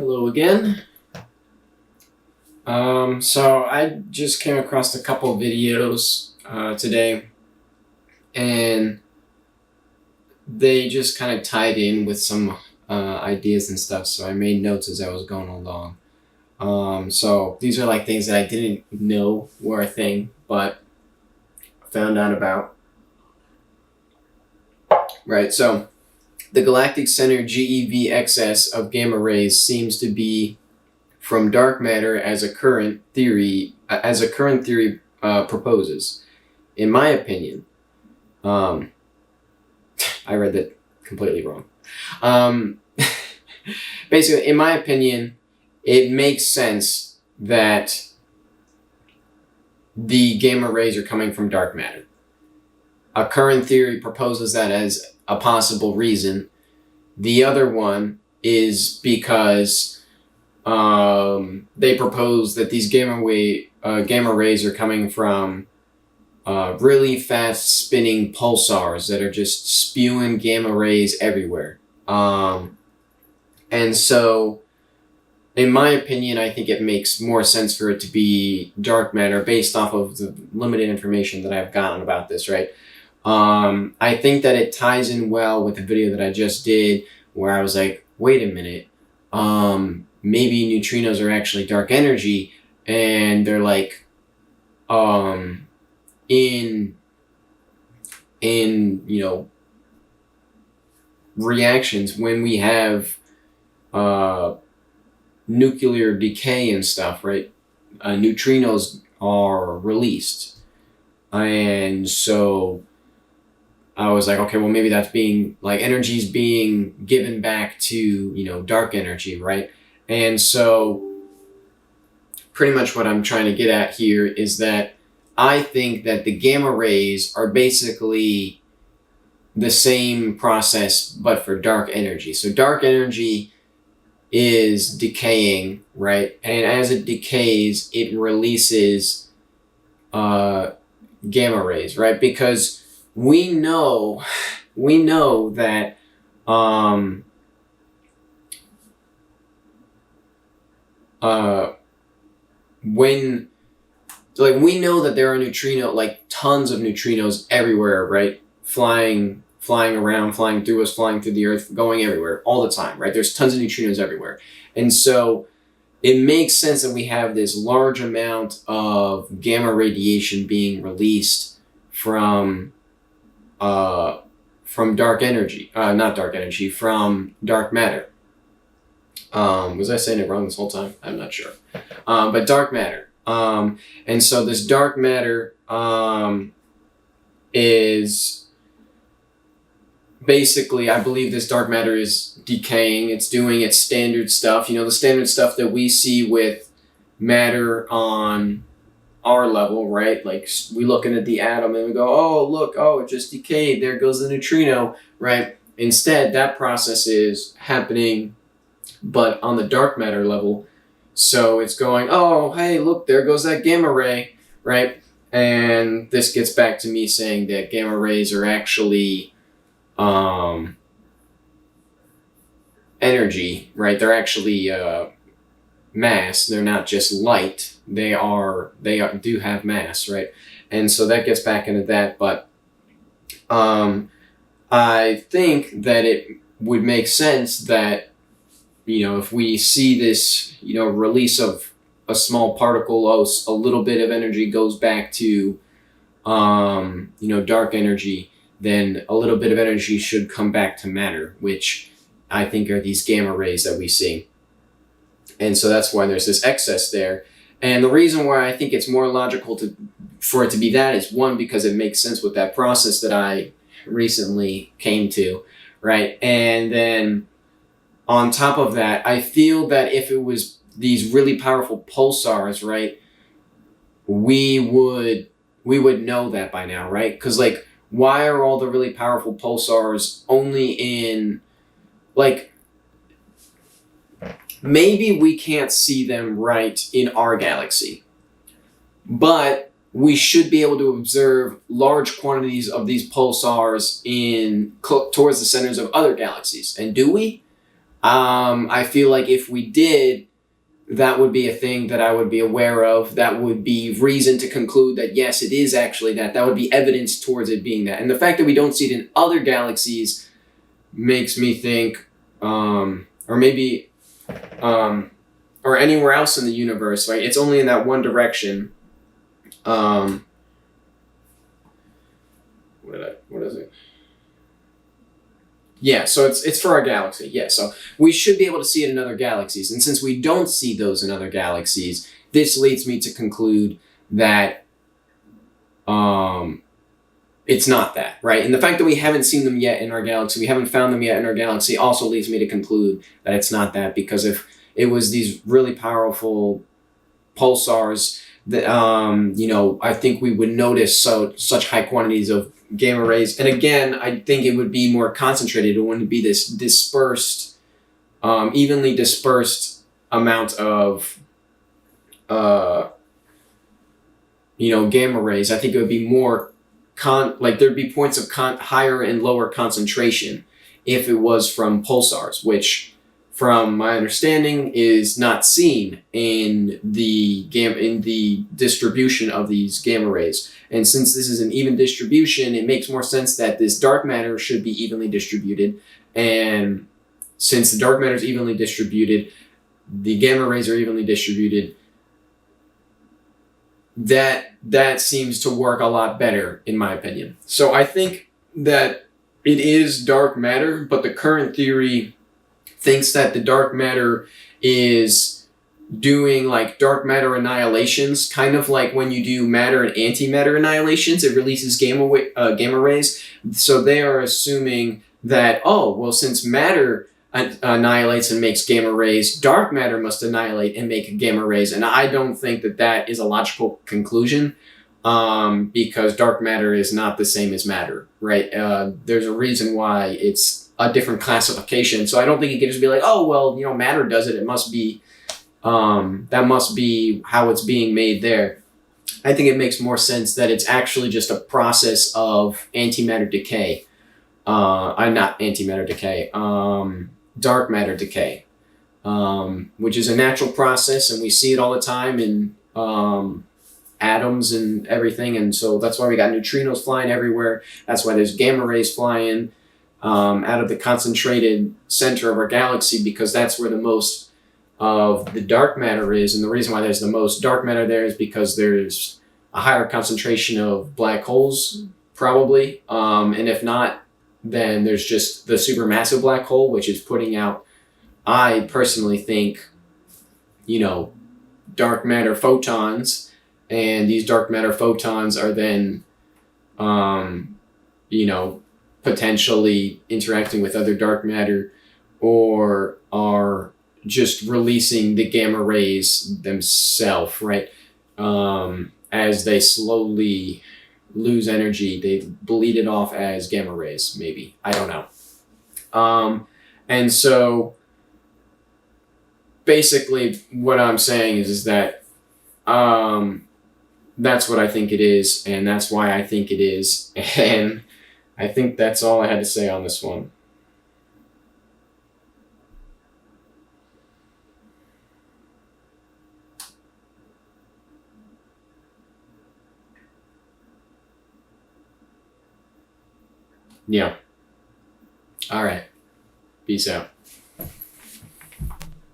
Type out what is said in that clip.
Hello again. So I just came across a couple videos today, and they just kind of tied in with some ideas and stuff. So I made notes as I was going along. So these are like things that I didn't know were a thing, but found out about. Right. So the galactic center GeV excess of gamma rays seems to be from dark matter as a current theory proposes. In my opinion, I read that completely wrong. Basically, in my opinion, it makes sense that the gamma rays are coming from dark matter. A current theory proposes that as a possible reason. The other one is because they propose that these gamma rays are coming from really fast spinning pulsars that are just spewing gamma rays everywhere. And so, in my opinion, I think it makes more sense for it to be dark matter based off of the limited information that I've gotten about this, right? I think that it ties in well with the video that I just did where I was like, wait a minute, maybe neutrinos are actually dark energy, and they're like in reactions when we have nuclear decay and stuff, right? Neutrinos are released, and so I was like, okay, well, maybe that's being like energy's being given back to dark energy, right? And so pretty much what I'm trying to get at here is that I think that the gamma rays are basically the same process but for dark energy. So dark energy is decaying, right? And as it decays, it releases gamma rays, right? Because we know that when we know that there are tons of neutrinos everywhere, right? Flying around, flying through us, flying through the earth, going everywhere all the time, right? There's tons of neutrinos everywhere. And so it makes sense that we have this large amount of gamma radiation being released from dark energy, from dark matter. Was I saying it wrong this whole time? I'm not sure. But dark matter. And so this dark matter is basically, I believe this dark matter is decaying. It's doing its standard stuff. The standard stuff that we see with matter on our level, right? Like we looking at the atom and we go, oh, look, it just decayed. There goes the neutrino, right? Instead, that process is happening, but on the dark matter level. So it's going, oh, hey, look, there goes that gamma ray, right? And this gets back to me saying that gamma rays are actually energy, right? They're actually mass. They're not just light. They do have mass, right? And so that gets back into that. But I think that it would make sense that if we see this release of a small particle, a little bit of energy goes back to dark energy, then a little bit of energy should come back to matter, which I think are these gamma rays that we see. And so that's why there's this excess there. And the reason why I think it's more logical for it to be that is, one, because it makes sense with that process that I recently came to, right? And then on top of that, I feel that if it was these really powerful pulsars, right, we would know that by now, right? Because why are all the really powerful pulsars only in maybe we can't see them right in our galaxy, but we should be able to observe large quantities of these pulsars towards the centers of other galaxies. And do we? I feel like if we did, that would be a thing that I would be aware of. That would be reason to conclude that yes, it is actually that. That would be evidence towards it being that. And the fact that we don't see it in other galaxies makes me think, or maybe, or anywhere else in the universe, right? It's only in that one direction. What is it? Yeah, so it's for our galaxy. Yeah, so we should be able to see it in other galaxies. And since we don't see those in other galaxies, this leads me to conclude that it's not that, right? And the fact that we haven't seen them yet in our galaxy, we haven't found them yet in our galaxy, also leads me to conclude that it's not that, because if it was these really powerful pulsars that I think we would notice such high quantities of gamma rays. And again, I think it would be more concentrated. It wouldn't be this dispersed, evenly dispersed amount of gamma rays. I think it would be more there'd be points of higher and lower concentration if it was from pulsars, which, from my understanding, is not seen in the distribution of these gamma rays. And since this is an even distribution, it makes more sense that this dark matter should be evenly distributed. And since the dark matter is evenly distributed, the gamma rays are evenly distributed. That seems to work a lot better, in my opinion. So I think that it is dark matter, but the current theory thinks that the dark matter is doing like dark matter annihilations, kind of like when you do matter and antimatter annihilations, it releases gamma rays. So they are assuming that, since matter annihilates and makes gamma rays, dark matter must annihilate and make gamma rays. And I don't think that is a logical conclusion, because dark matter is not the same as matter, right? There's a reason why it's a different classification. So I don't think you can just be like, matter does it. It must be, that must be how it's being made there. I think it makes more sense that it's actually just a process of antimatter decay. Not antimatter decay, dark matter decay, which is a natural process, and we see it all the time in atoms and everything. And so that's why we got neutrinos flying everywhere. That's why there's gamma rays flying out of the concentrated center of our galaxy, because that's where the most of the dark matter is. And the reason why there's the most dark matter there is because there's a higher concentration of black holes, probably. And if not, then there's just the supermassive black hole, which is putting out, I personally think, dark matter photons. And these dark matter photons are then, potentially interacting with other dark matter, or are just releasing the gamma rays themselves, right? As they slowly lose energy, they bleed it off as gamma rays, maybe. I don't know. And so basically what I'm saying is that that's what I think it is, and that's why I think it is. And I think that's all I had to say on this one. Yeah. All right. Peace out.